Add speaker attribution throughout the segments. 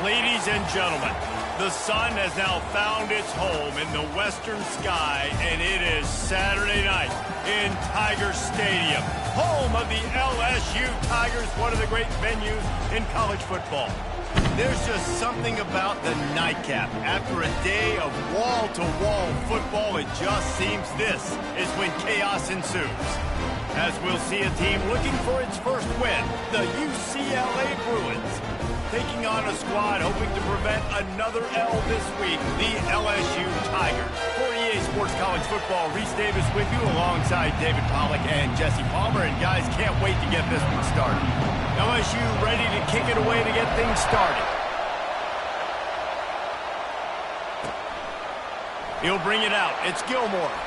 Speaker 1: Ladies and gentlemen, the sun has now found its home in the western sky, and it is Saturday night in Tiger Stadium, home of the LSU Tigers, one of the great venues in college football. There's just something about the nightcap. After a day of wall-to-wall football, it just seems this is when chaos ensues. As we'll see a team looking for its first win, the UCLA Bruins, taking on a squad hoping to prevent another L this week, the LSU Tigers. For EA Sports College Football, Reese Davis with you alongside David Pollack and Jesse Palmer. And guys, can't wait to get this one started. LSU ready to kick it away to get things started. He'll bring it out. It's Gilmore.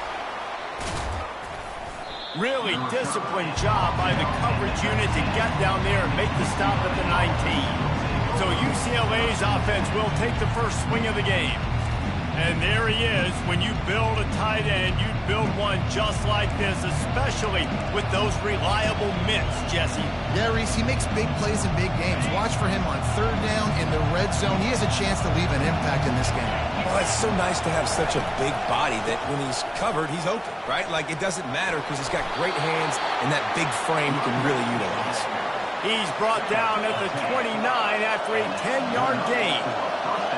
Speaker 1: Really disciplined job by the coverage unit to get down there and make the stop at the 19. So UCLA's offense will take the first swing of the game. And there he is. When you build a tight end, you build one just like this, especially with those reliable mitts, Jesse.
Speaker 2: Yeah, Reese, he makes big plays in big games. Watch for him on third down in the red zone. He has a chance to leave an impact in this game.
Speaker 3: Well, it's so nice to have such a big body that when he's covered, he's open, right? Like, it doesn't matter because he's got great hands and that big frame he can really utilize.
Speaker 1: He's brought down at the 29 after a 10-yard gain.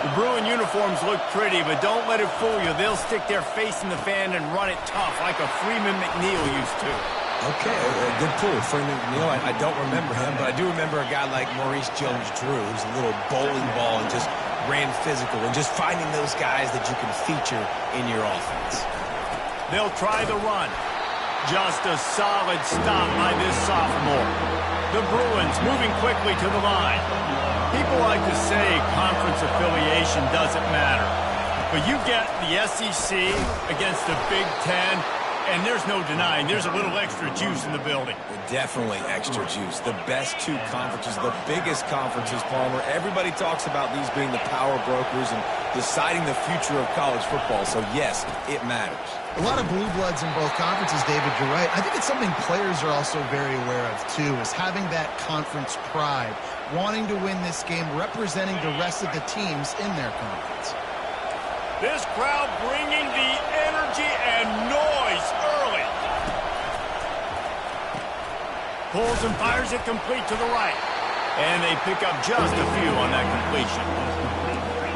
Speaker 1: The Bruin uniforms look pretty, but don't let it fool you. They'll stick their face in the fan and run it tough like a Freeman McNeil used to.
Speaker 3: Okay, good pull. Freeman McNeil, I don't remember him, but I do remember a guy like Maurice Jones-Drew, who's a little bowling ball and just ran physical, and just finding those guys that you can feature in your offense.
Speaker 1: They'll try the run. Just a solid stop by this sophomore. The Bruins moving quickly to the line. People like to say conference affiliation doesn't matter. But you get the SEC against the Big Ten, and there's no denying there's a little extra juice in the building.
Speaker 3: Definitely extra juice. The best two conferences, the biggest conferences, Palmer. Everybody talks about these being the power brokers and deciding the future of college football. So, yes, it matters.
Speaker 2: A lot of blue bloods in both conferences, David, you're right. I think it's something players are also very aware of, too, is having that conference pride, wanting to win this game, representing the rest of the teams in their conference.
Speaker 1: This crowd bringing the energy and noise early. Pulls and fires it complete to the right. And they pick up just a few on that completion.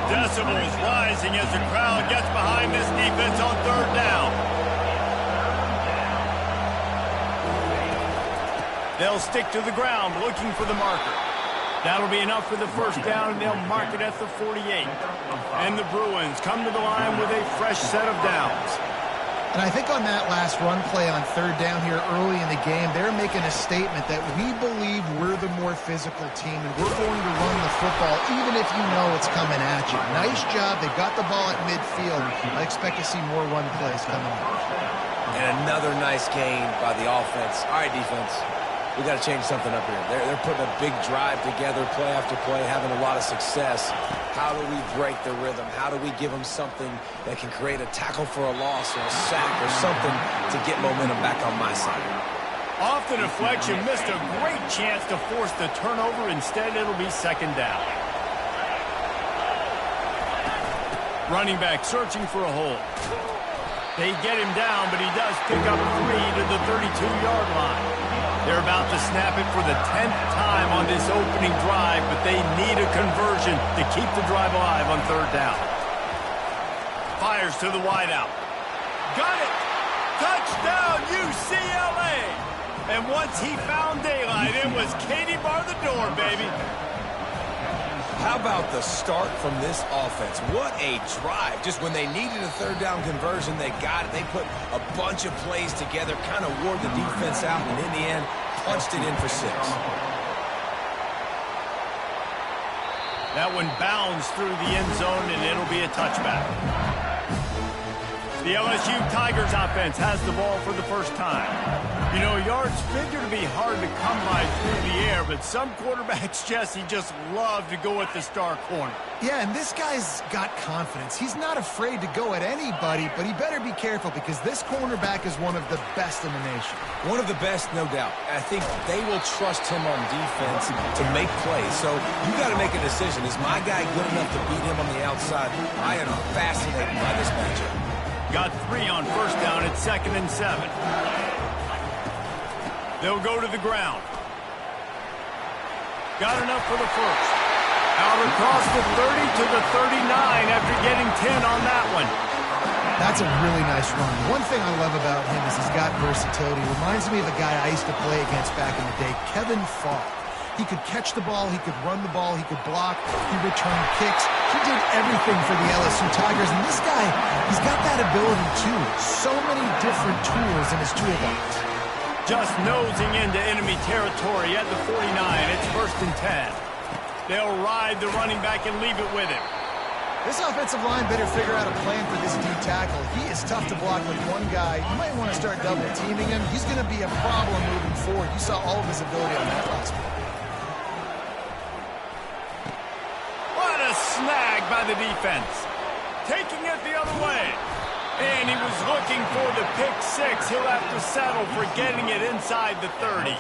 Speaker 1: Decibels rising as the crowd gets behind this defense on third down. They'll stick to the ground looking for the marker. That'll be enough for the first down, and they'll mark it at the 48. And the Bruins come to the line with a fresh set of downs.
Speaker 2: And I think on that last run play on third down here early in the game, they're making a statement that we believe we're the more physical team and we're going to run the football even if you know it's coming at you. Nice job. They got the ball at midfield. I expect to see more run plays coming up.
Speaker 3: And another nice gain by the offense. All right, defense. We got to change something up here. They're putting a big drive together, play after play, having a lot of success. How do we break the rhythm? How do we give them something that can create a tackle for a loss or a sack or something to get momentum back on my side?
Speaker 1: Off the deflection, missed a great chance to force the turnover. Instead, it'll be second down. Running back searching for a hole. They get him down, but he does pick up 3 to the 32-yard line. They're about to snap it for the 10th time on this opening drive, but they need a conversion to keep the drive alive on third down. Fires to the wideout. Got it! Touchdown, UCLA! And once he found daylight, it was Katie bar the door, baby.
Speaker 3: How about the start from this offense? What a drive. Just when they needed a third down conversion, they got it. They put a bunch of plays together, kind of wore the defense out, and in the end, punched it in for 6.
Speaker 1: That one bounds through the end zone, and it'll be a touchback. The LSU Tigers offense has the ball for the first time. You know, yards figure to be hard to come by through the air, but some quarterbacks, Jesse, just love to go at the star corner.
Speaker 2: Yeah, and this guy's got confidence. He's not afraid to go at anybody, but he better be careful because this cornerback is one of the best in the nation.
Speaker 3: One of the best, no doubt. I think they will trust him on defense to make plays. So you got to make a decision. Is my guy good enough to beat him on the outside? I am fascinated by this matchup.
Speaker 1: Got 3 on first down at 2nd and 7. They'll go to the ground. Got enough for the first. Out across the 30 to the 39 after getting 10 on that one.
Speaker 2: That's a really nice run. One thing I love about him is he's got versatility. Reminds me of a guy I used to play against back in the day, Kevin Falk. He could catch the ball, he could run the ball, he could block, he returned kicks. He did everything for the LSU Tigers, and this guy, he's got that ability too. So many different tools in his toolbox.
Speaker 1: Just nosing into enemy territory at the 49. It's 1st and 10. They'll ride the running back and leave it with him.
Speaker 2: This offensive line better figure out a plan for this D tackle. He is tough to block with one guy. You might want to start double teaming him. He's going to be a problem moving forward. You saw all of his ability on that last one.
Speaker 1: What a snag by the defense. Taking it the other way. And he was looking for the pick 6. He'll have to settle for getting it inside the 30.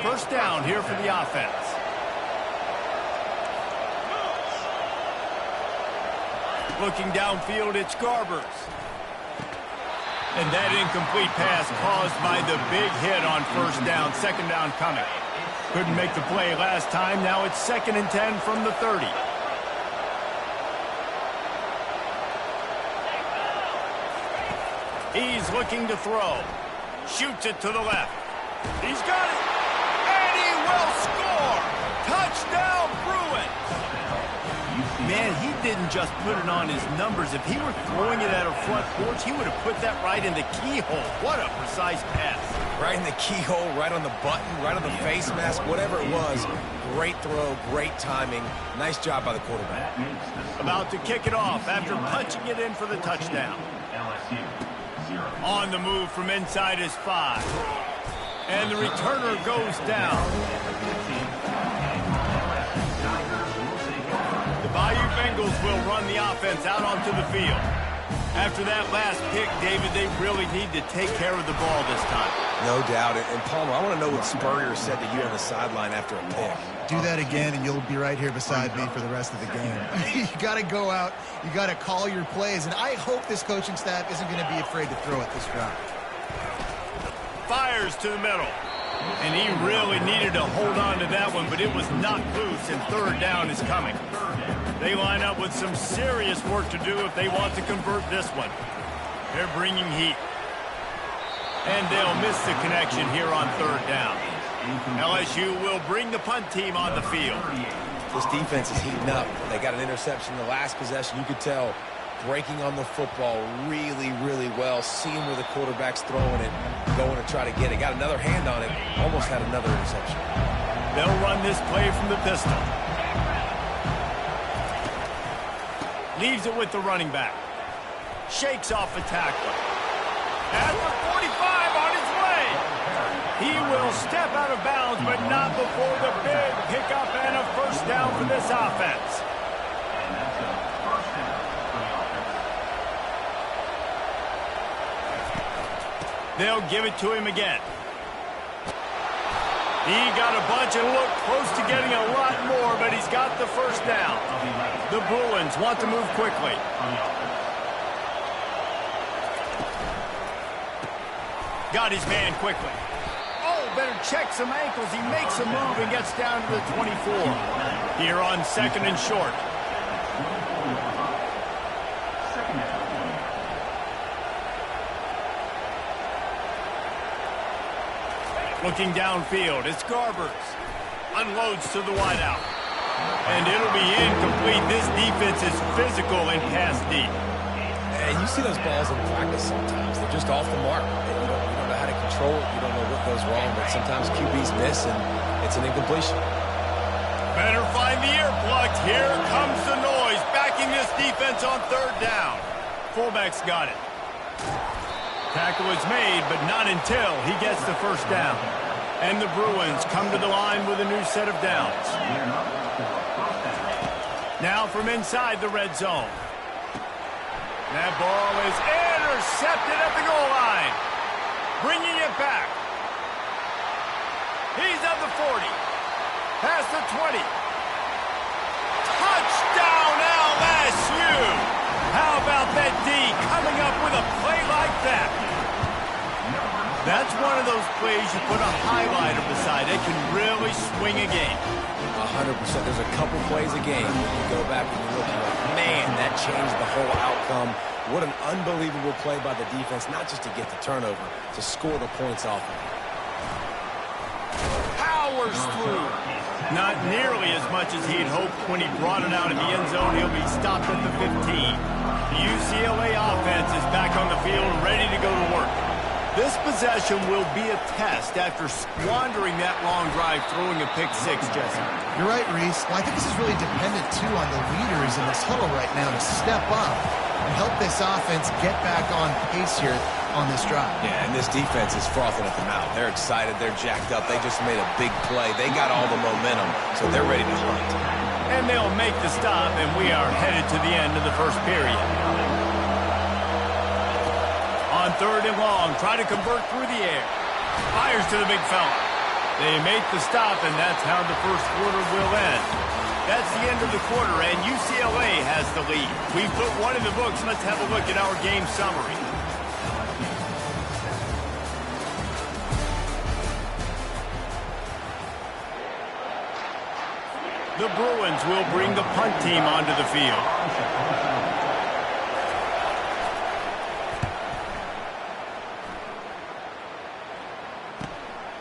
Speaker 1: First down here for the offense. Looking downfield, it's Garbers. And that incomplete pass caused by the big hit on first down. 2nd down coming. Couldn't make the play last time. Now it's 2nd and 10 from the 30. He's looking to throw. Shoots it to the left. He's got it. And he will score. Touchdown, Bruins. Man, he didn't just put it on his numbers. If he were throwing it at a front porch, he would have put that right in the keyhole. What a precise pass.
Speaker 3: Right in the keyhole, right on the button, right on the face mask, whatever it was. Great throw, great timing. Nice job by the quarterback.
Speaker 1: About to kick it off after punching it in for the touchdown. On the move from inside his 5. And the returner goes down. The Bayou Bengals will run the offense out onto the field. After that last pick, David, they really need to take care of the ball this time.
Speaker 3: No doubt. And Palmer, I want to know what Spurrier said to you on the sideline after a pick.
Speaker 2: Do that again, and you'll be right here beside me for the rest of the game. You got to go out. You got to call your plays, and I hope this coaching staff isn't going to be afraid to throw it this route.
Speaker 1: Fires to the middle. And he really needed to hold on to that one, but it was knocked loose, and 3rd down is coming. They line up with some serious work to do if they want to convert this one. They're bringing heat. And they'll miss the connection here on 3rd down. LSU will bring the punt team on the field.
Speaker 3: This defense is heating up. They got an interception in the last possession. You could tell breaking on the football really, really well. Seeing where the quarterback's throwing it, going to try to get it. Got another hand on it. Almost had another interception.
Speaker 1: They'll run this play from the pistol. Leaves it with the running back. Shakes off the tackler. At the 45 on his way. He will step out of bounds, but not before the big pickup and a first down for this offense. They'll give it to him again. He got a bunch and looked close to getting a lot more, but he's got the first down. The Bruins want to move quickly. Got his man quickly. Oh, better check some ankles. He makes a move and gets down to the 24. Here on 2nd and short. Looking downfield, it's Garbers. Unloads to the wideout. And it'll be incomplete. This defense is physical and pass deep.
Speaker 3: And you see those balls in practice sometimes. They're just off the mark. You don't know how to control it. You don't know what goes wrong. But sometimes QBs miss, and it's an incompletion.
Speaker 1: Better find the earplugs. Here comes the noise. Backing this defense on 3rd down. Fullback's got it. Tackle is made, but not until he gets the first down. And the Bruins come to the line with a new set of downs. Now from inside the red zone. That ball is intercepted at the goal line. Bringing it back. He's at the 40. Past the 20. Touchdown LSU! How about that D coming up with a play like that? That's one of those plays you put a highlighter beside. It can really swing a game.
Speaker 3: 100%. There's a couple plays a game. You go back and you look and you're like, man, that changed the whole outcome. What an unbelievable play by the defense, not just to get the turnover, to score the points off of it.
Speaker 1: Powers through. Not nearly as much as he'd hoped when he brought it out of the end zone. He'll be stopped at the 15. The UCLA offense is back on the field, ready to go to work. This possession will be a test after squandering that long drive throwing a pick six, Jesse.
Speaker 2: You're right, Reese. Well, I think this is really dependent, too, on the leaders in this huddle right now to step up and help this offense get back on pace here on this drive.
Speaker 3: Yeah, and this defense is frothing at the mouth. They're excited. They're jacked up. They just made a big play. They got all the momentum, so they're ready to hunt.
Speaker 1: And they'll make the stop, and we are headed to the end of the first period. On third and long, try to convert through the air. Fires to the big fella. They make the stop, and that's how the first quarter will end. That's the end of the quarter, and UCLA has the lead. We put one in the books. Let's have a look at our game summary. The Bruins will bring the punt team onto the field.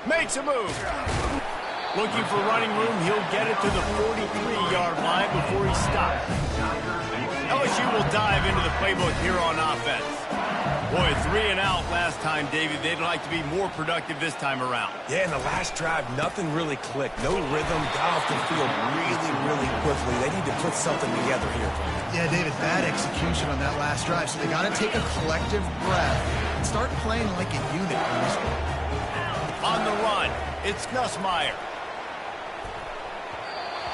Speaker 1: Makes a move. Looking for running room, he'll get it to the 43-yard line before he stops. LSU will dive into the playbook here on offense. Boy, 3 and out last time, David. They'd like to be more productive this time around.
Speaker 3: Yeah, in the last drive, nothing really clicked. No rhythm, got off the field really quickly. They need to put something together here.
Speaker 2: Yeah, David, bad execution on that last drive, so they got to take a collective breath and start playing like a unit on this one.
Speaker 1: On the run, it's Nussmeier.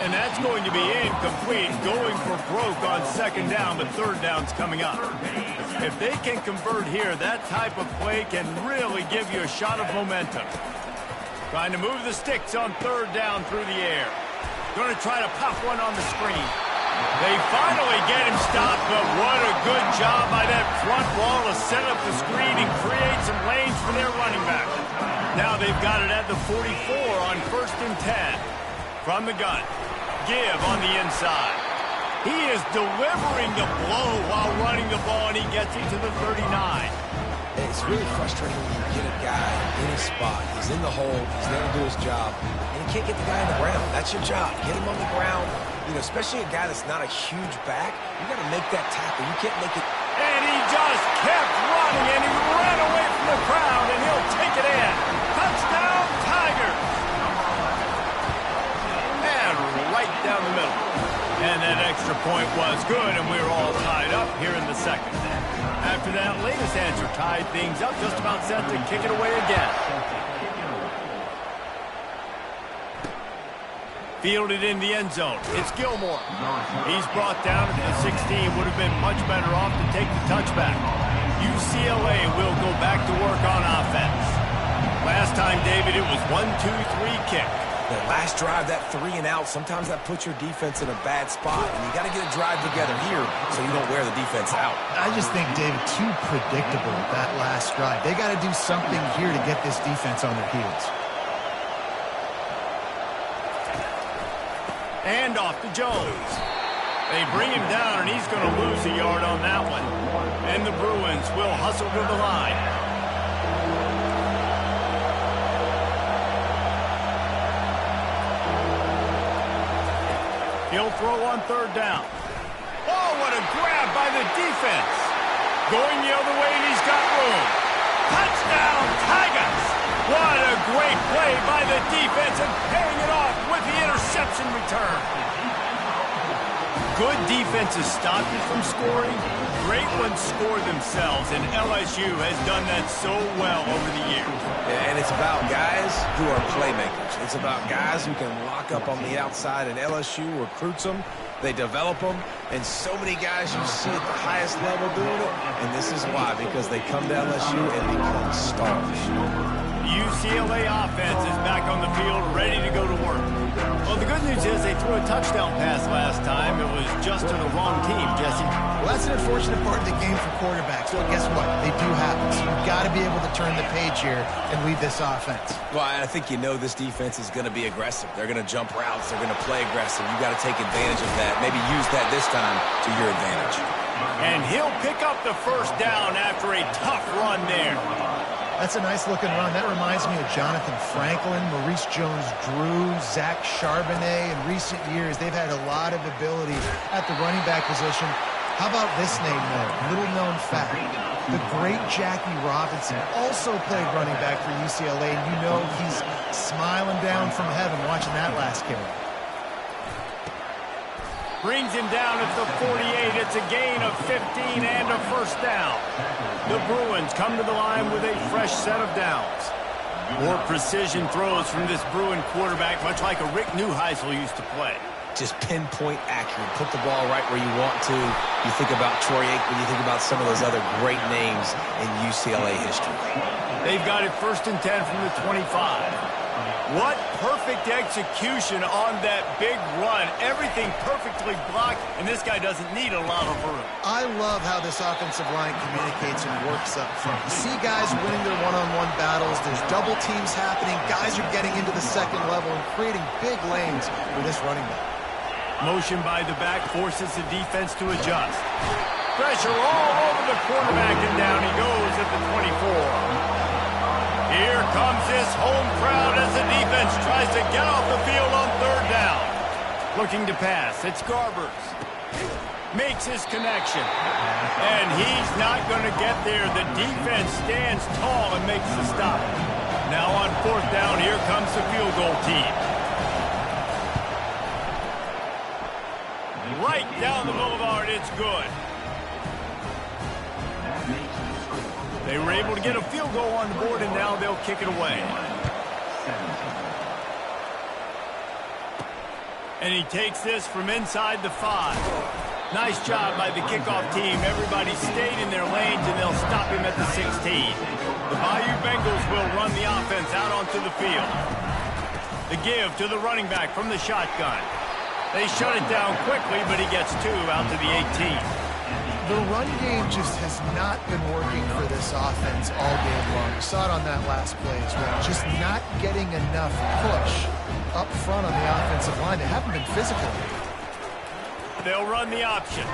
Speaker 1: And that's going to be incomplete, going for broke on second down, but third down's coming up. If they can convert here, that type of play can really give you a shot of momentum. Trying to move the sticks on third down through the air. Going to try to pop one on the screen. They finally get him stopped, but what a good job by that front wall to set up the screen and create some lanes for their running back. Now they've got it at the 44 on 1st and 10. From the gun. Give on the inside. He is delivering the blow while running the ball, and he gets it to the 39.
Speaker 3: It's really frustrating when you get a guy in his spot. He's in the hole. He's there to do his job. And you can't get the guy on the ground. That's your job. Get him on the ground. You know, especially a guy that's not a huge back. You got to make that tackle. You can't make it.
Speaker 1: And he just kept running, and he ran away from the crowd, and he'll take it in. Touchdown, Tigers. And right down the middle. And that extra point was good, and we're all tied up here in the second. After that latest answer tied things up, just about set to kick it away again. Fielded in the end zone. It's Gilmore. He's brought down to the 16. Would have been much better off to take the touchback. UCLA will go back to work on offense. Last time, David, it was 1-2-3 kick.
Speaker 3: That last drive, that 3 and out, sometimes that puts your defense in a bad spot. And you got to get a drive together here so you don't wear the defense out.
Speaker 2: I just think, David, too predictable that last drive. They got to do something here to get this defense on their heels.
Speaker 1: And off to Jones. They bring him down, and he's going to lose a yard on that one. And the Bruins will hustle to the line. He'll throw on third down. Oh, what a grab by the defense. Going the other way, and he's got room. Touchdown, Tigers. What a great play by the defense and paying it off with the interception return. Good defenses stop you from scoring. Great ones score themselves, and LSU has done that so well over the years.
Speaker 3: And it's about guys who are playmakers. It's about guys who can lock up on the outside, and LSU recruits them. They develop them, and so many guys you see at the highest level doing it, and this is why, because they come to LSU and become stars.
Speaker 1: UCLA offense is back on the field, ready to go to work. Well, the good news is they threw a touchdown pass last time. It was just to the wrong team, Jesse.
Speaker 2: Well, that's an unfortunate part of the game for quarterbacks, but guess what? They do happen. So you've got to be able to turn the page here and lead this offense.
Speaker 3: Well, I think you know this defense is going to be aggressive. They're going to jump routes. They're going to play aggressive. You've got to take advantage of that. Maybe use that this time to your advantage.
Speaker 1: And he'll pick up the first down after a tough run there.
Speaker 2: That's a nice-looking run. That reminds me of Jonathan Franklin, Maurice Jones-Drew, Zach Charbonnet. In recent years, they've had a lot of ability at the running back position. How about this name, though? Little-known fact. The great Jackie Robinson also played running back for UCLA, and you know he's smiling down from heaven watching that last carry.
Speaker 1: Brings him down at the 48. It's a gain of 15 and a first down. The Bruins come to the line with a fresh set of downs. More precision throws from this Bruin quarterback, much like a Rick Neuheisel used to play.
Speaker 3: Just pinpoint accurate. Put the ball right where you want to. You think about Troy Aikman. You think about some of those other great names in UCLA history.
Speaker 1: They've got it 1st and 10 from the 25. What perfect execution on that big run. Everything perfectly blocked, and this guy doesn't need a lot of room.
Speaker 2: I love how this offensive line communicates and works up front. You see guys winning their one-on-one battles. There's double teams happening. Guys are getting into the second level and creating big lanes for this running back.
Speaker 1: Motion by the back forces the defense to adjust. Pressure all over the quarterback, and down he goes at the 24. Here comes this home crowd as the defense tries to get off the field on 3rd down. Looking to pass. It's Garbers. Makes his connection. And he's not going to get there. The defense stands tall and makes the stop. Now on 4th down, here comes the field goal team. Right down the boulevard, it's good. They were able to get a field goal on the board, and now they'll kick it away. And he takes this from inside the 5. Nice job by the kickoff team. Everybody stayed in their lanes, and they'll stop him at the 16. The Bayou Bengals will run the offense out onto the field. The give to the running back from the shotgun. They shut it down quickly, but he gets 2 out to the 18.
Speaker 2: The run game just has not been working for this offense all game long. We saw it on that last play as well. Just not getting enough push up front on the offensive line. They haven't been physical.
Speaker 1: They'll run the option.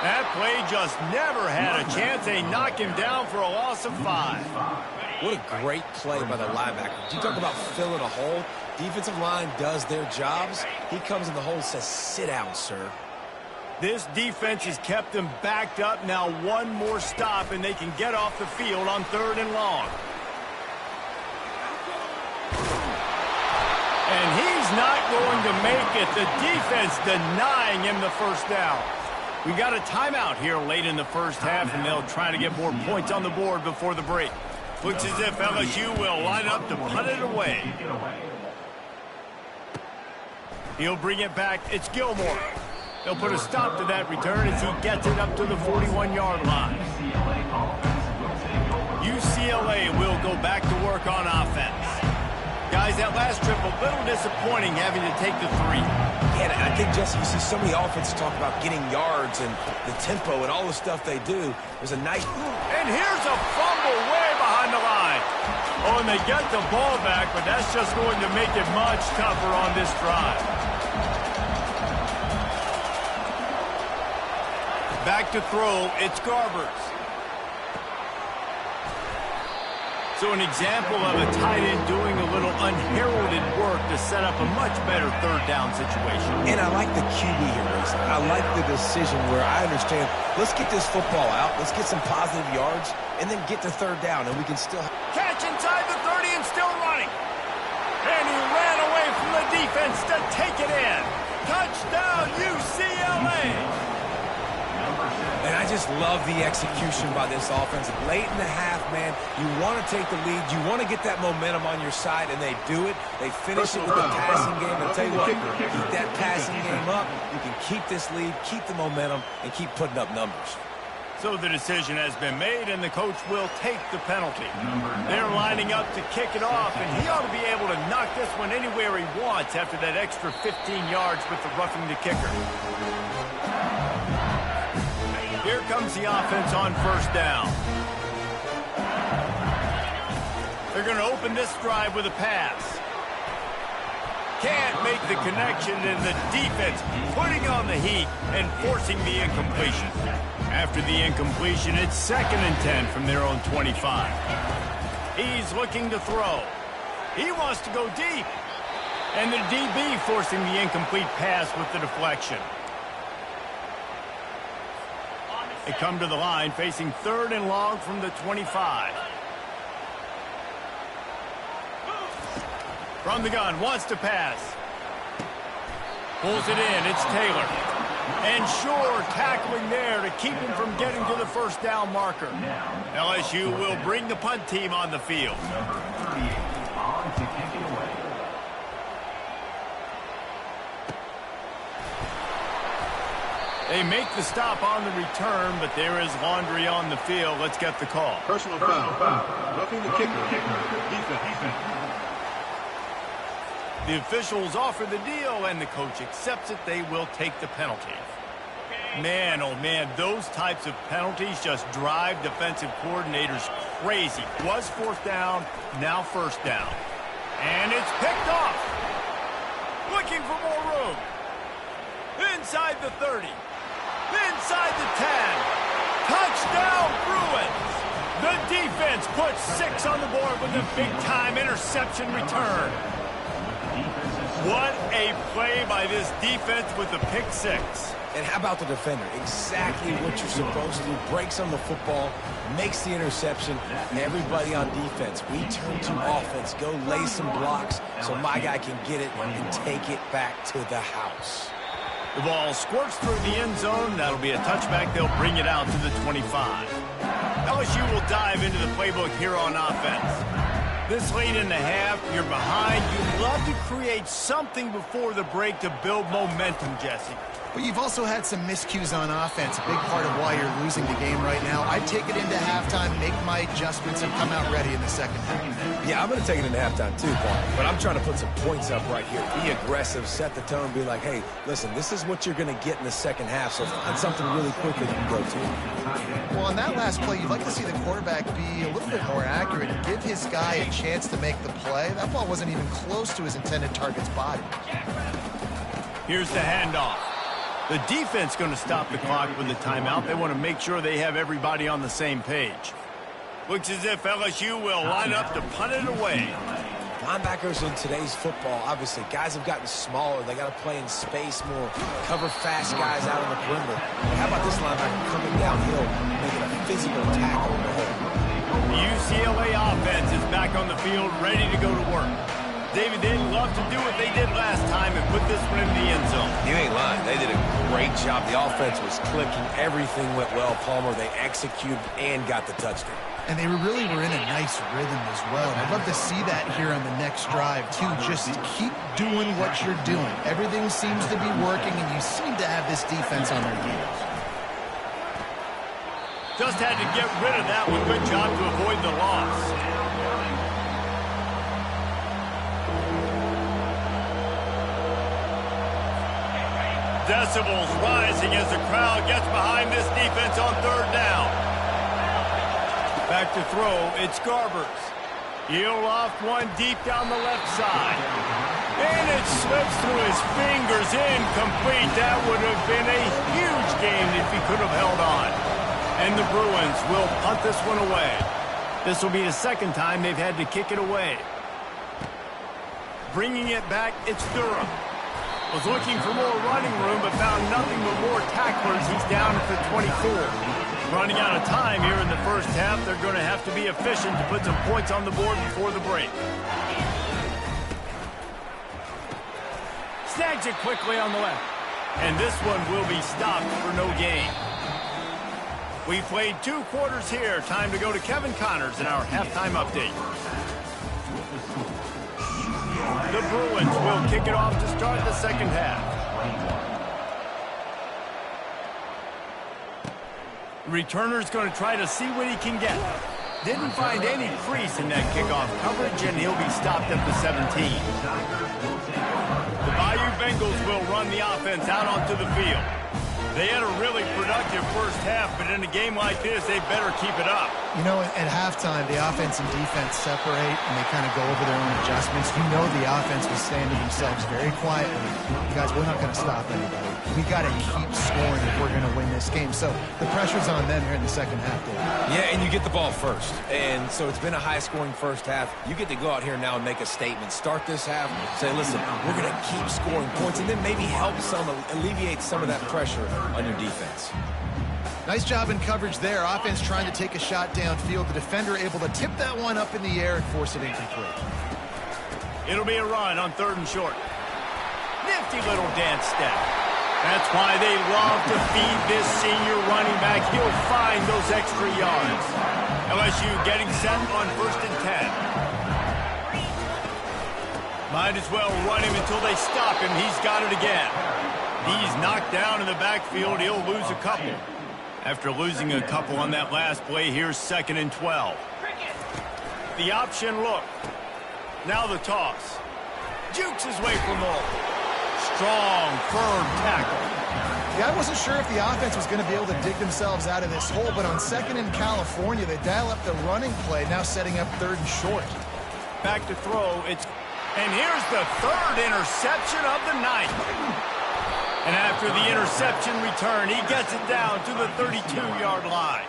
Speaker 1: That play just never had a chance. They knock him down for a loss of 5.
Speaker 3: What a great play by the linebacker. You talk about filling a hole. Defensive line does their jobs. He comes in the hole and says, "Sit down, sir."
Speaker 1: This defense has kept them backed up. Now one more stop, and they can get off the field on 3rd and long. And he's not going to make it. The defense denying him the first down. We got a timeout here late in the first half, and they'll try to get more points on the board before the break. Looks as if LSU will line up to punt it away. He'll bring it back. It's Gilmore. They'll put a stop to that return as he gets it up to the 41-yard line. UCLA will go back to work on offense. Guys, that last trip a little disappointing having to take the 3.
Speaker 3: Yeah, I think, Jesse, you see so many offenses talk about getting yards and the tempo and all the stuff they do. There's a nice...
Speaker 1: And here's a fumble way behind the line. Oh, and they get the ball back, but that's just going to make it much tougher on this drive. Back to throw, it's Garbers. So an example of a tight end doing a little unheralded work to set up a much better 3rd down situation.
Speaker 3: And I like the QB here, Mason. I like the decision where I understand, let's get this football out, let's get some positive yards, and then get to 3rd down, and we can still...
Speaker 1: Catch inside the 30 and still running. And he ran away from the defense to take it in. Touchdown, UCLA!
Speaker 3: And I just love the execution by this offense. Late in the half, man, you want to take the lead. You want to get that momentum on your side, and they do it. They finish it with the passing game. I'll tell you what, keep that passing game up. You can keep this lead, keep the momentum, and keep putting up numbers.
Speaker 1: So the decision has been made, and the coach will take the penalty. They're lining up to kick it off, and he ought to be able to knock this one anywhere he wants after that extra 15 yards with the roughing the kicker. Here comes the offense on first down. They're going to open this drive with a pass. Can't make the connection, and the defense putting on the heat and forcing the incompletion. After the incompletion, it's 2nd and 10 from their own 25. He's looking to throw. He wants to go deep. And the DB forcing the incomplete pass with the deflection. They come to the line facing 3rd and long from the 25. From the gun, wants to pass. Pulls it in, it's Taylor. And Shore tackling there to keep him from getting to the first down marker. LSU will bring the punt team on the field. They make the stop on the return, but there is laundry on the field. Let's get the call.
Speaker 4: Personal foul. Roughing the kicker. Defense.
Speaker 1: The officials offer the deal, and the coach accepts it. They will take the penalty. Man, oh man, those types of penalties just drive defensive coordinators crazy. Was 4th down, now 1st down. And it's picked off. Looking for more room. Inside the 30. Inside the 10. Touchdown, Bruins. The defense puts 6 on the board with a big-time interception return. What a play by this defense with the pick 6.
Speaker 3: And how about the defender? Exactly what you're supposed to do. Breaks on the football, makes the interception. Everybody on defense, we turn to offense. Go lay some blocks so my guy can get it and take it back to the house.
Speaker 1: The ball squirts through the end zone. That'll be a touchback. They'll bring it out to the 25. LSU will dive into the playbook here on offense. This late in the half, you're behind. You'd love to create something before the break to build momentum, Jesse.
Speaker 2: But you've also had some miscues on offense, a big part of why you're losing the game right now. I'd take it into halftime, make my adjustments, and come out ready in the second half.
Speaker 3: Yeah, I'm going to take it into halftime too, Paul. But I'm trying to put some points up right here. Be aggressive, set the tone, be like, hey, listen, this is what you're going to get in the second half, so find something really quick that you can go to.
Speaker 2: Well, on that last play, you'd like to see the quarterback be a little bit more accurate and give his guy a chance to make the play. That ball wasn't even close to his intended target's body.
Speaker 1: Here's the handoff. The defense going to stop the clock with the timeout. They want to make sure they have everybody on the same page. Looks as if LSU will line up to punt it away.
Speaker 3: Linebackers in today's football, obviously, guys have gotten smaller. They got to play in space more, cover fast guys out on the perimeter. But how about this linebacker coming downhill, making a physical tackle in the hole?
Speaker 1: The UCLA offense is back on the field, ready to go to work. David, they'd love to do what they did last time and put this one in the end zone.
Speaker 3: You ain't lying. They did a great job. The offense was clicking. Everything went well, Palmer. They executed and got the touchdown.
Speaker 2: And they really were in a nice rhythm as well. And I'd love to see that here on the next drive, too. Just keep doing what you're doing. Everything seems to be working, and you seem to have this defense on their heels.
Speaker 1: Just had to get rid of that one. Good job to avoid the loss. Decibels rising as the crowd gets behind this defense on 3rd down. Back to throw, it's Garbers. He'll off one deep down the left side. And it slips through his fingers, incomplete. That would have been a huge game if he could have held on. And the Bruins will punt this one away. This will be the 2nd time they've had to kick it away. Bringing it back, it's Durham. Was looking for more running room, but found nothing but more tacklers. He's down at the 24. Running out of time here in the first half. They're going to have to be efficient to put some points on the board before the break. Snags it quickly on the left. And this one will be stopped for no gain. We played 2 quarters here. Time to go to Kevin Connors in our halftime update. The Bruins will kick it off to start the second half. Returner's going to try to see what he can get. Didn't find any crease in that kickoff coverage, and he'll be stopped at the 17. The Bayou Bengals will run the offense out onto the field. They had a really productive first half, but in a game like this, they better keep it up.
Speaker 2: You know, at halftime, the offense and defense separate, and they kind of go over their own adjustments. You know the offense was saying to themselves very quietly, guys, we're not going to stop anybody. We got to keep scoring if we're going to win this game. So the pressure's on them here in the second half, Dave.
Speaker 3: Yeah, and you get the ball first. And so it's been a high-scoring first half. You get to go out here now and make a statement. Start this half, say, listen, we're going to keep scoring points, and then maybe help alleviate some of that pressure on your defense.
Speaker 2: Nice job in coverage there. Offense trying to take a shot downfield. The defender able to tip that one up in the air and force it incomplete.
Speaker 1: It'll be a run on 3rd and short. Nifty little dance step. That's why they love to feed this senior running back. He'll find those extra yards. LSU getting set on 1st and 10. Might as well run him until they stop him. He's got it again. He's knocked down in the backfield. He'll lose a couple. After losing a couple on that last play, here's 2nd and 12. The option look. Now the toss. Jukes his way for Moore. Strong, firm tackle.
Speaker 2: Yeah, I wasn't sure if the offense was going to be able to dig themselves out of this hole, but on 2nd in California, they dial up the running play, now setting up 3rd and short.
Speaker 1: Back to throw. And here's the 3rd interception of the night. And after the interception return, he gets it down to the 32-yard line.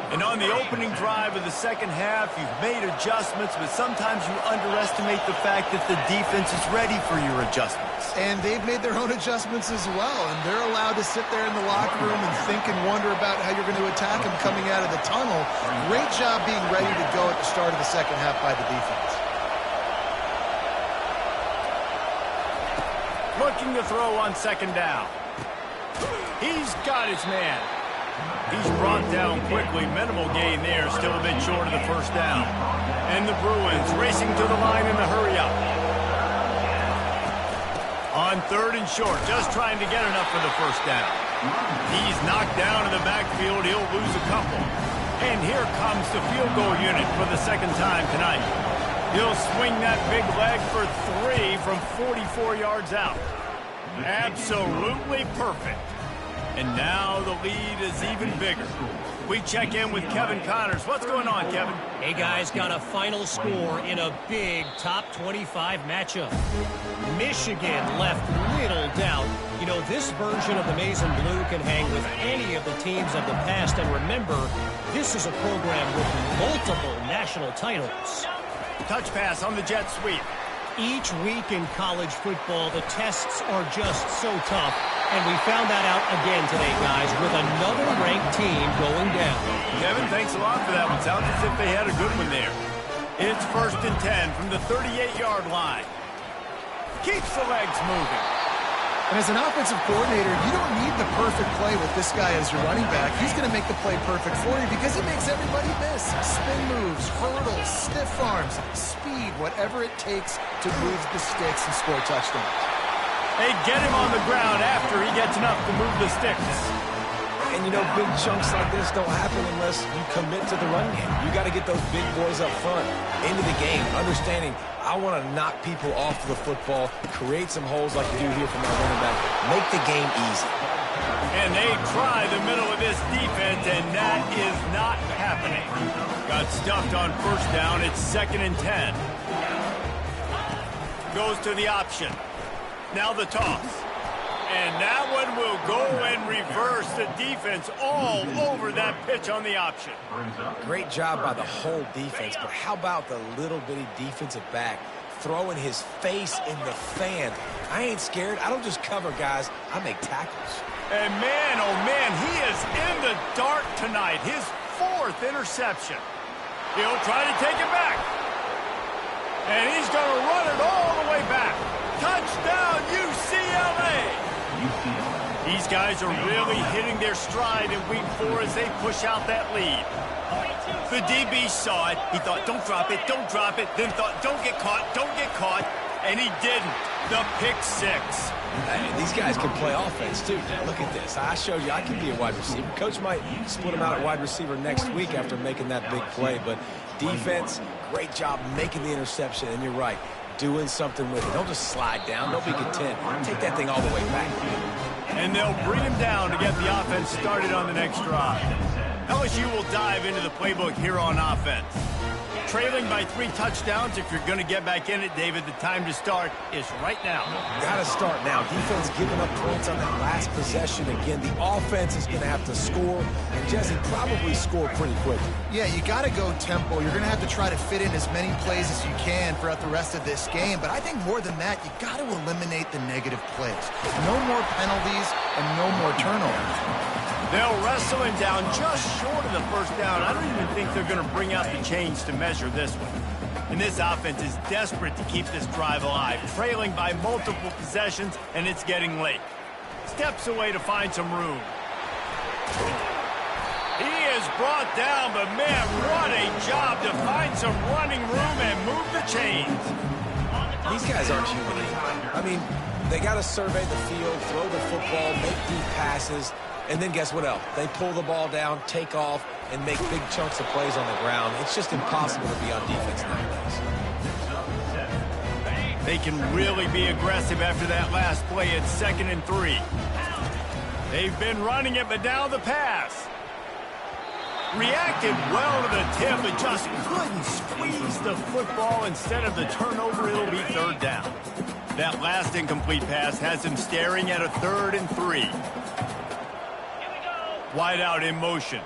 Speaker 1: And on the opening drive of the second half, you've made adjustments, but sometimes you underestimate the fact that the defense is ready for your adjustments.
Speaker 2: And they've made their own adjustments as well, and they're allowed to sit there in the locker room and think and wonder about how you're going to attack them coming out of the tunnel. Great job being ready to go at the start of the second half by the defense.
Speaker 1: Looking to throw on 2nd down. He's got his man. He's brought down quickly. Minimal gain there. Still a bit short of the 1st down. And the Bruins racing to the line in the hurry up. On 3rd and short. Just trying to get enough for the 1st down. He's knocked down in the backfield. He'll lose a couple. And here comes the field goal unit for the 2nd time tonight. He'll swing that big leg for 3 from 44 yards out. Absolutely perfect. And now the lead is even bigger. We check in with Kevin Connors. What's going on, Kevin?
Speaker 5: Hey, guys, got a final score in a big top 25 matchup. Michigan left little doubt. You know, this version of the Maize and Blue can hang with any of the teams of the past. And remember, this is a program with multiple national titles.
Speaker 1: Touch pass on the jet sweep.
Speaker 5: Each week in college football, the tests are just so tough. And we found that out again today, guys, with another ranked team going down.
Speaker 1: Kevin, thanks a lot for that one. Sounds as if they had a good one there. It's 1st and 10 from the 38-yard line. Keeps the legs moving.
Speaker 2: And as an offensive coordinator, you don't need the perfect play with this guy as your running back. He's going to make the play perfect for you because he makes everybody miss. Spin moves, hurdles, stiff arms, speed, whatever it takes to move the sticks and score touchdowns.
Speaker 1: They get him on the ground after he gets enough to move the sticks.
Speaker 3: And, you know, big chunks like this don't happen unless you commit to the run game. You got to get those big boys up front into the game, understanding I want to knock people off the football, create some holes like you do here from my running back, make the game easy.
Speaker 1: And they try the middle of this defense, and that is not happening. Got stuffed on 1st down. It's 2nd and 10. Goes to the option. Now the toss. And that one will go and reverse the defense all over that pitch on the option.
Speaker 3: Great job by the whole defense, but how about the little bitty defensive back throwing his face in the fan? I ain't scared. I don't just cover guys. I make tackles.
Speaker 1: And man, oh man, he is in the dark tonight. His 4th interception. He'll try to take it back. And he's going to run it all the way back. Touchdown, UCLA! These guys are really hitting their stride in week 4 as they push out that lead. The DB saw it. He thought, don't drop it, don't drop it. Then thought, don't get caught, don't get caught. And he didn't. The pick 6.
Speaker 3: Hey, these guys can play offense, too. Look at this. I showed you I can be a wide receiver. Coach might split him out at wide receiver next week after making that big play. But defense, great job making the interception. And you're right, doing something with it. Don't just slide down. Don't be content. Take that thing all the way back.
Speaker 1: And they'll bring him down to get the offense started on the next drive. LSU will dive into the playbook here on offense. Trailing by 3 touchdowns. If you're going to get back in it, David, the time to start is right now.
Speaker 3: Got to start now. Defense giving up points on that last possession. Again, the offense is going to have to score, and Jesse probably score pretty quickly.
Speaker 2: Yeah, you got to go tempo. You're going to have to try to fit in as many plays as you can throughout the rest of this game. But I think more than that, you got to eliminate the negative plays. No more penalties and no more turnovers.
Speaker 1: They'll wrestle him down just short of the first down. I don't even think they're going to bring out the chains to measure this one. And this offense is desperate to keep this drive alive, trailing by multiple possessions, and it's getting late. Steps away to find some room. He is brought down, but man, what a job to find some running room and move the chains.
Speaker 3: These guys aren't human. I mean, they got to survey the field, throw the football, make deep passes. And then guess what else? They pull the ball down, take off, and make big chunks of plays on the ground. It's just impossible to be on defense nowadays.
Speaker 1: They can really be aggressive after that last play at 2nd and 3. They've been running it, but now the pass. Reacted well to the tip, but just couldn't squeeze the football. Instead of the turnover, it'll be 3rd down. That last incomplete pass has him staring at a 3rd and 3. Wide out in motion.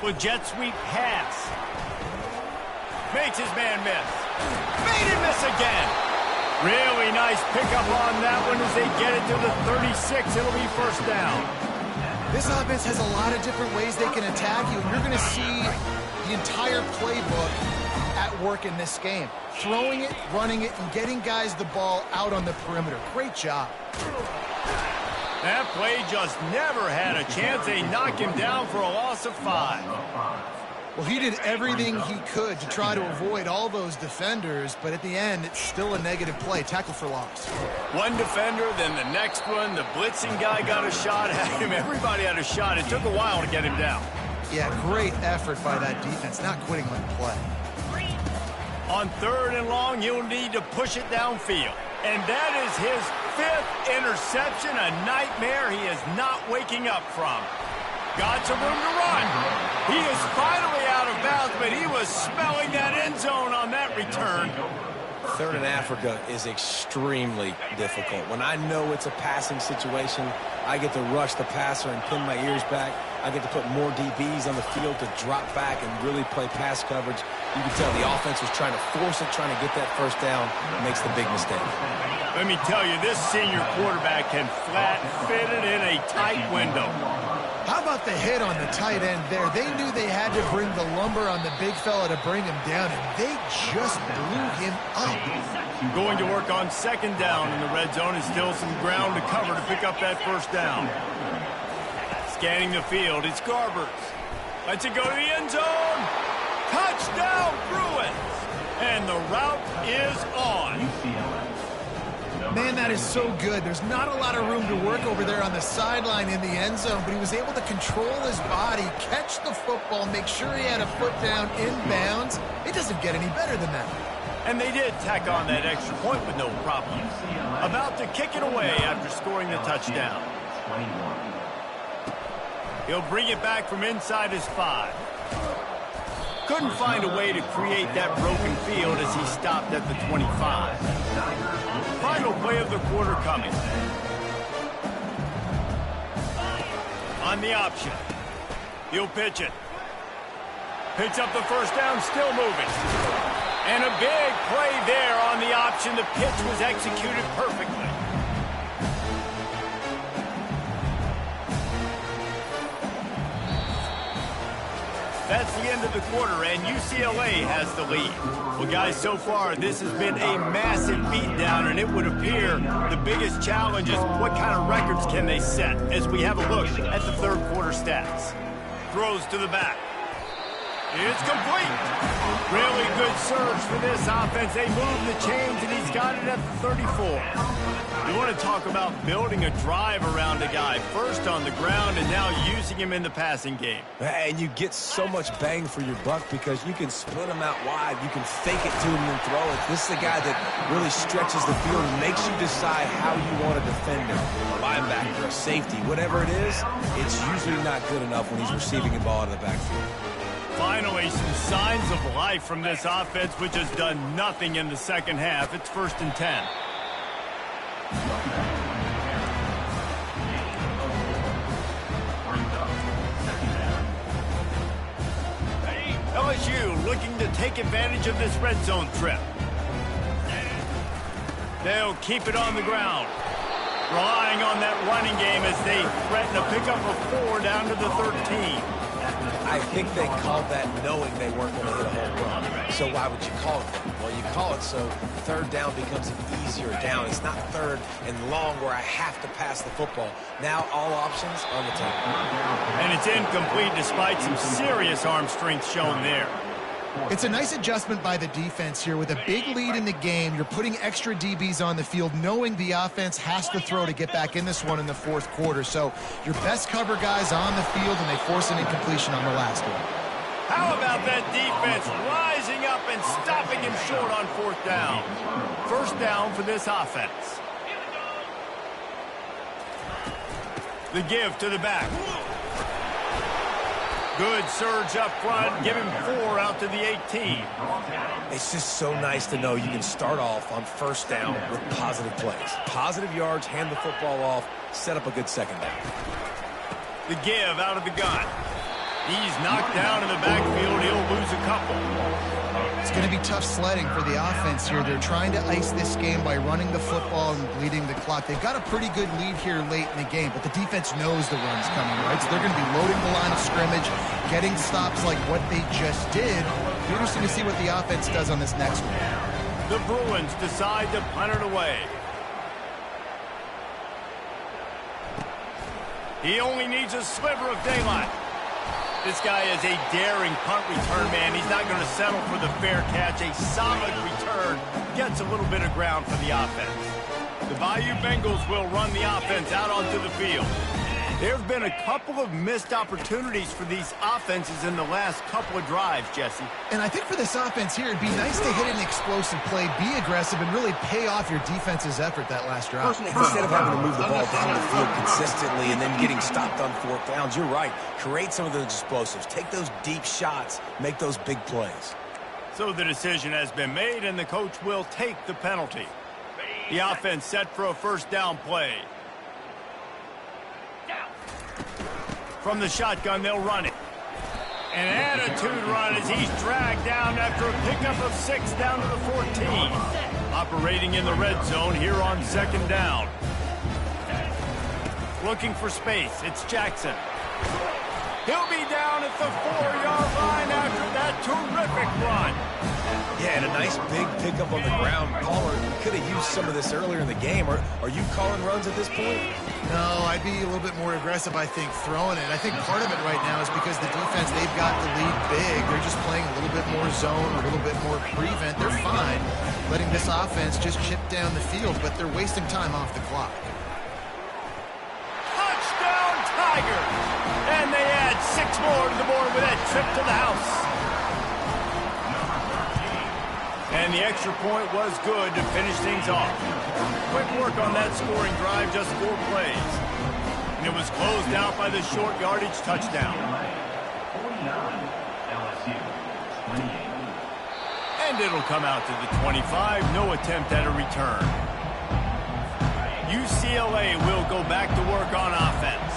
Speaker 1: With jet sweep pass. Makes his man miss. Made him miss again. Really nice pickup on that one as they get it to the 36. It'll be 1st down.
Speaker 2: This offense has a lot of different ways they can attack you. You're going to see the entire playbook at work in this game. Throwing it, running it, and getting guys the ball out on the perimeter. Great job.
Speaker 1: That play just never had a chance. They knock him down for a loss of 5.
Speaker 2: Well, he did everything he could to try to avoid all those defenders, but at the end, it's still a negative play. Tackle for loss.
Speaker 1: One defender, then the next one. The blitzing guy got a shot at him. Everybody had a shot. It took a while to get him down.
Speaker 2: Yeah, great effort by that defense, not quitting on the play.
Speaker 1: On 3rd and long, you'll need to push it downfield. And that is his 5th interception, a nightmare he is not waking up from. Got some room to run. He is finally out of bounds, but he was smelling that end zone on that return.
Speaker 3: 3rd and Africa is extremely difficult. When I know it's a passing situation, I get to rush the passer and pin my ears back. I get to put more DBs on the field to drop back and really play pass coverage. You can tell the offense was trying to force it, trying to get that 1st down, and makes the big mistake.
Speaker 1: Let me tell you, this senior quarterback can flat fit it in a tight window.
Speaker 2: How about the hit on the tight end there? They knew they had to bring the lumber on the big fella to bring him down, and they just blew him up.
Speaker 1: Going to work on 2nd down in the red zone, and still some ground to cover to pick up that 1st down. Scanning the field, it's Garbers. Lets it go to the end zone. Touchdown, Bruins! And the route is on.
Speaker 2: Man, that is so good. There's not a lot of room to work over there on the sideline in the end zone, but he was able to control his body, catch the football, make sure he had a foot down inbounds. It doesn't get any better than that.
Speaker 1: And they did tack on that extra point with no problem. About to kick it away after scoring the touchdown. He'll bring it back from inside his 5. Couldn't find a way to create that broken field as he stopped at the 25. Final play of the quarter coming. On the option. He'll pitch it. Picks up the 1st down, still moving. And a big play there on the option. The pitch was executed perfectly. That's the end of the quarter, and UCLA has the lead. Well, guys, so far, this has been a massive beatdown, and it would appear the biggest challenge is what kind of records can they set as we have a look at the third quarter stats. Throws to the back. It's complete. Really good surge for this offense. They move the chains, and he's got it at the 34. You want to talk about building a drive around a guy, first on the ground and now using him in the passing game.
Speaker 3: And you get so much bang for your buck because you can split him out wide. You can fake it to him and throw it. This is a guy that really stretches the field and makes you decide how you want to defend him. A linebacker, a safety, whatever it is, it's usually not good enough when he's receiving a ball out of the backfield.
Speaker 1: Finally, some signs of life from this offense, which has done nothing in the second half. It's 1st and 10. LSU looking to take advantage of this red zone trip. They'll keep it on the ground, relying on that running game as they threaten a pickup of 4 down to the 13.
Speaker 3: I think they called that knowing they weren't going to hit a home run. So why would you call it that? Well, you call it so third down becomes an easier down. It's not third and long where I have to pass the football. Now all options on the table.
Speaker 1: And it's incomplete despite some serious arm strength shown there.
Speaker 2: It's a nice adjustment by the defense here. With a big lead in the game, you're putting extra DBs on the field, knowing the offense has to throw to get back in this one in the fourth quarter. So your best cover guys on the field, and they force an incompletion on the last one.
Speaker 1: How about that defense rising up and stopping him short on 4th down? 1st down for this offense. The give to the back. Good surge up front. Give him 4 out to the 18.
Speaker 3: It's just so nice to know you can start off on 1st down with positive plays. Positive yards, hand the football off, set up a good 2nd down.
Speaker 1: The give out of the gun. He's knocked down in the backfield. He'll lose a couple.
Speaker 2: It's going to be tough sledding for the offense here. They're trying to ice this game by running the football and bleeding the clock. They've got a pretty good lead here late in the game, but the defense knows the run's coming, right? So they're going to be loading the line of scrimmage, getting stops like what they just did. Be interesting to see what the offense does on this next one.
Speaker 1: The Bruins decide to punt it away. He only needs a sliver of daylight. This guy is a daring punt return man. He's not going to settle for the fair catch. A solid return gets a little bit of ground for the offense. The Bayou Bengals will run the offense out onto the field. There have been a couple of missed opportunities for these offenses in the last couple of drives, Jesse.
Speaker 2: And I think for this offense here, it'd be nice to hit an explosive play, be aggressive, and really pay off your defense's effort that last drive.
Speaker 3: Instead of having to move the ball down the field consistently and then getting stopped on 4th downs, you're right. Create some of those explosives. Take those deep shots. Make those big plays.
Speaker 1: So the decision has been made, and the coach will take the penalty. The offense set for a 1st down play. From the shotgun, they'll run it. An attitude run as he's dragged down after a pickup of 6 down to the 14. Operating in the red zone here on 2nd down. Looking for space. It's Jackson. He'll be down at the 4-yard line after that terrific run.
Speaker 3: Yeah, and a nice big pickup on the ground. Caller could have used some of this earlier in the game. Are you calling runs at this point?
Speaker 2: No, I'd be a little bit more aggressive, I think, throwing it. I think part of it right now is because the defense, they've got the lead big. They're just playing a little bit more zone, a little bit more prevent. They're fine letting this offense just chip down the field, but they're wasting time off the clock.
Speaker 1: Touchdown, Tigers! And they add 6 more to the board with that trip to the house. And the extra point was good to finish things off. Quick work on that scoring drive, just 4 plays. And it was closed out by the short yardage touchdown. And it'll come out to the 25. No attempt at a return. UCLA will go back to work on offense.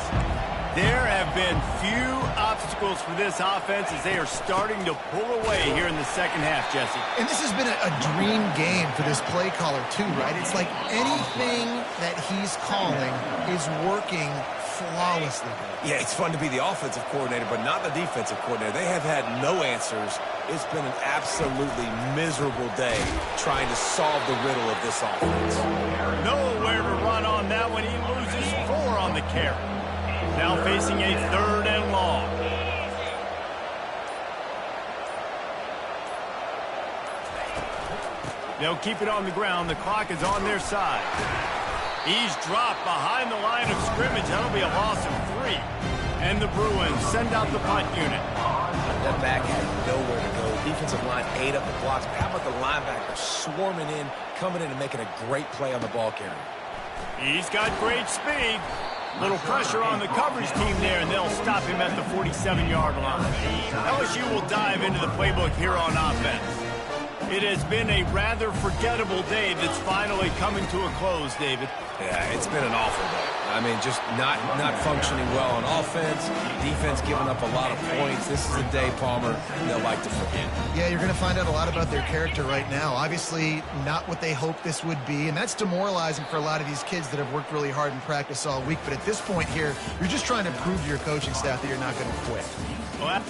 Speaker 1: There have been few obstacles for this offense as they are starting to pull away here in the second half, Jesse.
Speaker 2: And this has been a dream game for this play caller, too, right? It's like anything that he's calling is working flawlessly.
Speaker 3: Yeah, it's fun to be the offensive coordinator, but not the defensive coordinator. They have had no answers. It's been an absolutely miserable day trying to solve the riddle of this offense.
Speaker 1: Nowhere to run on that one. He loses 4 on the carry. Now facing a 3rd and long. They'll keep it on the ground. The clock is on their side. He's dropped behind the line of scrimmage. That'll be a loss of 3. And the Bruins send out the punt unit.
Speaker 3: That back had nowhere to go. Defensive line ate up the blocks. But how about the linebacker swarming in, coming in and making a great play on the ball carrier?
Speaker 1: He's got great speed. Little pressure on the coverage team there, and they'll stop him at the 47-yard line. LSU will dive into the playbook here on offense. It has been a rather forgettable day that's finally coming to a close, David.
Speaker 3: Yeah, it's been an awful day. I mean, just not functioning well on offense. Defense giving up a lot of points. This is a day, Palmer, they'll like to forget.
Speaker 2: Yeah, you're going to find out a lot about their character right now. Obviously, not what they hoped this would be, and that's demoralizing for a lot of these kids that have worked really hard in practice all week. But at this point here, you're just trying to prove to your coaching staff that you're not going to quit.
Speaker 1: Well,